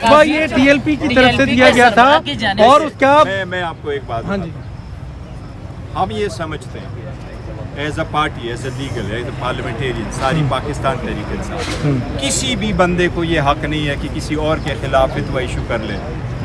भाई ये टीएलपी की तरफ से दिया गया था और उसका मैं आपको एक बात हाँ जी हम ये समझते हैं as a party as a legal as a parliamentarian sorry Pakistan Tehreek Insaf किसी भी बंदे को ये हक नहीं है कि किसी और के खिलाफ फितवा इशू कर ले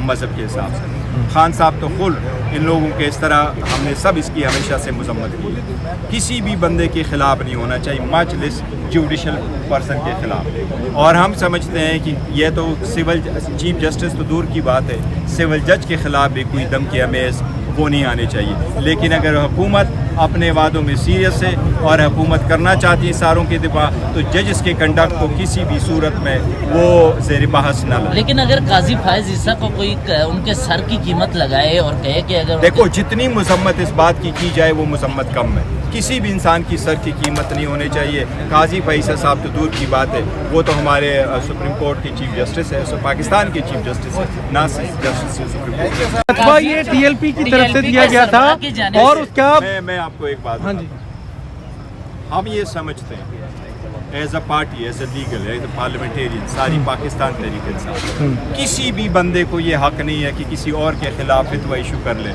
मज़हब के हिसाब से। खान साहब तो खुद इन लोगों के इस तरह हमने सब इसकी हमेशा से मजम्मत की है। किसी भी बंदे के खिलाफ नहीं होना चाहिए, मच लेस जुडिशल पर्सन के खिलाफ। और हम समझते हैं कि ये तो सिविल चीफ जस्टिस तो दूर की बात है, सिविल जज के खिलाफ भी कोई धमकी हमें वो नहीं आने चाहिए। लेकिन अगर हुकूमत अपने वादों में सीरियस है और हुकूमत करना चाहती है सारों के दिफा, तो जजेस के कंडक्ट को किसी भी सूरत में वो ज़ेर बहस न लाए। लेकिन अगर काजी फायज ईसा को कोई उनके सर की कीमत लगाए और कहे कि अगर देखो जितनी मजम्मत इस बात की जाए वो मजम्मत कम है। किसी भी इंसान की सर की कीमत नहीं होनी चाहिए। काजी फैसल साहब तो दूर की बात है, वो तो हमारे सुप्रीम कोर्ट के चीफ जस्टिस है, पाकिस्तान के चीफ जस्टिस है, ना सिर्फ जस्टिस सुप्रीम कोर्ट। भाई ये टीएलपी की तरफ से दिया गया था और उसका मैं आपको एक बात हाँ जी हम ये समझते हैं as a party as a legal as a parliamentarian sorry Pakistan Tehreek Insaf किसी भी बंदे को ये हक नहीं है कि किसी और के खिलाफ फितवा इशू कर ले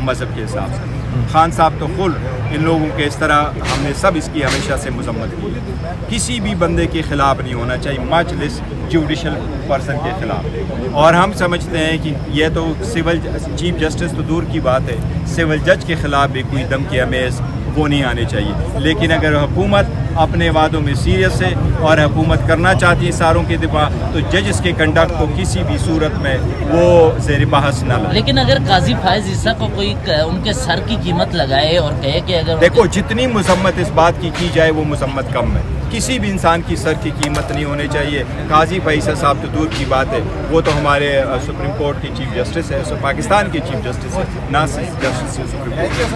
मज़हब के हिसाब से। खान साहब तो खुद इन लोगों के इस तरह हमने सब इसकी हमेशा से मजम्मत की है। किसी भी बंदे के खिलाफ नहीं होना चाहिए, मच लेस जुडिशल पर्सन के खिलाफ। और हम समझते हैं कि ये तो सिविल चीफ जस्टिस तो दूर की बात है, सिविल जज के खिलाफ भी कोई धमकी हमें वो नहीं आने चाहिए। लेकिन अगर हुकूमत अपने वादों में सीरियस है और हुकूमत करना चाहती है सारों के दिफा, तो जजेस के कंडक्ट को किसी भी सूरत में वो ज़ेर बहस न लाए। लेकिन अगर काजी फायज ईसा को कोई उनके सर की कीमत लगाए और कहे कि अगर देखो जितनी मजम्मत इस बात की जाए वो मजम्मत कम है। किसी भी इंसान की सर की कीमत नहीं होनी चाहिए। काजी फैसल साहब तो दूर की बात है, वो तो हमारे सुप्रीम कोर्ट के चीफ जस्टिस है, पाकिस्तान के चीफ जस्टिस है, ना सिर्फ जस्टिस सुप्रीम कोर्ट।